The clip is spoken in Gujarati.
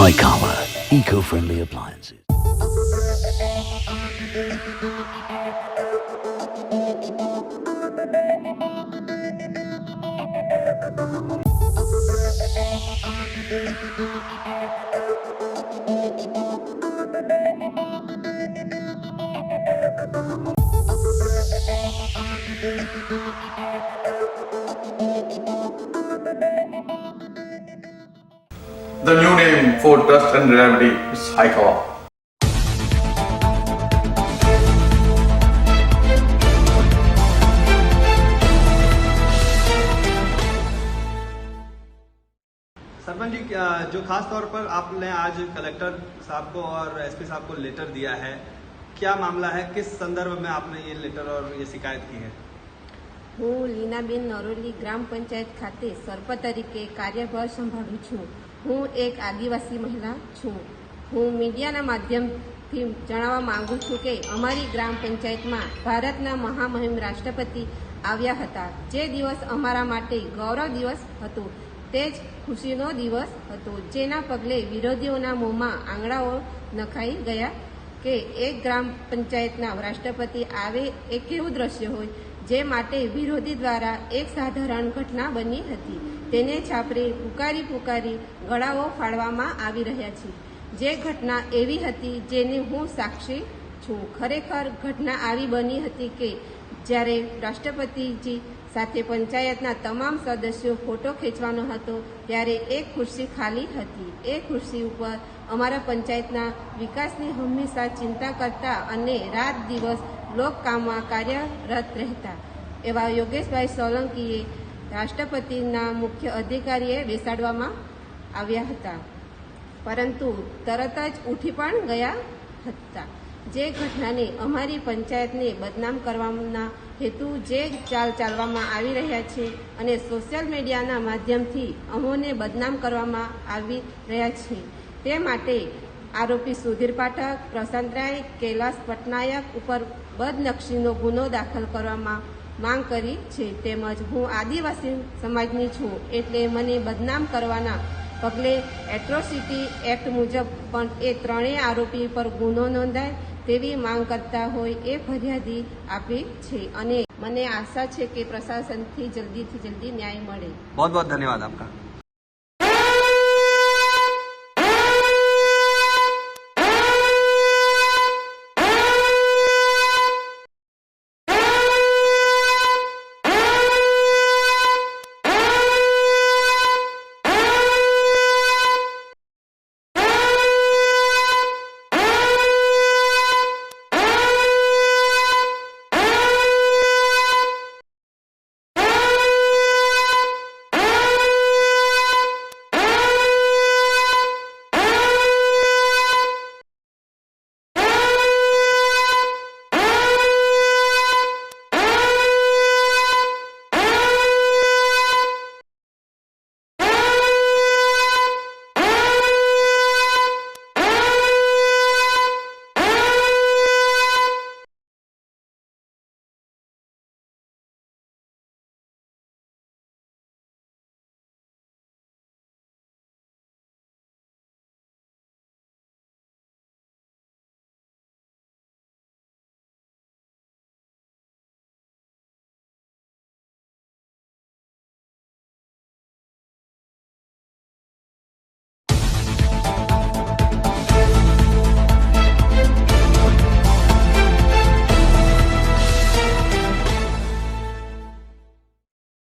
Highcower, eco-friendly appliances. The new name for trust and reliability is Highcower. Sarpanch ji, जो खास तौर पर आपने आज कलेक्टर साहब को और एसपी साहब को लेटर दिया है, क्या मामला है, किस संदर्भ में आपने ये लेटर और ये शिकायत की है? હું લીનાબેન નરોલી ગ્રામ પંચાયત ખાતે સરપંચ તરીકે કાર્યભાર સંભાળું છું. હું એક આદિવાસી મહિલા છું. હું મીડિયાના માધ્યમથી જણાવવા માંગુ છું કે અમારી ગ્રામ પંચાયતમાં ભારતના મહામહિમ રાષ્ટ્રપતિ આવ્યા હતા. જે દિવસ અમારા માટે ગૌરવ દિવસ હતો, તે જ ખુશીનો દિવસ હતો, જેના પગલે વિરોધીઓના મોંમાં આંગળાઓ નખાઈ ગયા કે એક ગ્રામ પંચાયતના રાષ્ટ્રપતિ આવે એ કેવું દ્રશ્ય હોય, જે માટે વિરોધી દ્વારા એક સાધારણ ઘટના બની હતી. તેને છાપરે પુકારી ગળાઓ ફાડવામાં આવી રહ્યા છે. જે ઘટના એવી હતી જેની હું સાક્ષી છું. ખરેખર ઘટના આવી બની હતી કે જ્યારે રાષ્ટ્રપતિજી સાથે પંચાયતના તમામ સદસ્યો ફોટો ખેંચવાનો હતો, ત્યારે એક ખુરશી ખાલી હતી. એ ખુરશી ઉપર અમારા પંચાયતના વિકાસની હંમેશા ચિંતા કરતા અને રાત દિવસ લોકકામમાં કાર્યરત રહેતા એવા યોગેશભાઈ સોલંકીએ રાષ્ટ્રપતિના મુખ્ય અધિકારીએ બેસાડવામાં આવ્યા હતા, પરંતુ તરત જ ઉઠી પણ ગયા હતા. જે ઘટનાને અમારી પંચાયતને બદનામ કરવાના હેતુ જે ચાલવામાં આવી રહ્યા છે અને સોશિયલ મીડિયાના માધ્યમથી અમોને બદનામ કરવામાં આવી રહ્યા છે, તે માટે આરોપી સુધીર પાઠક, પ્રશાંત રાય, કૈલાસ પટનાયક ઉપર બદનક્ષીનો ગુનો દાખલ કરવામાં માંગ કરી છે. તેમજ હું આદિવાસી સમાજની છું, એટલે મને બદનામ કરવાના પગલે એટ્રોસિટી એક્ટ મુજબ પણ એ ત્રણેય આરોપી પર ગુનો નોંધાય તેવી માંગ કરતા હોય એ ફરિયાદી આપી છે અને મને આશા છે કે પ્રશાસનથી જલ્દીથી જલ્દી ન્યાય મળે. बहुत बहुत धन्यवाद आपका.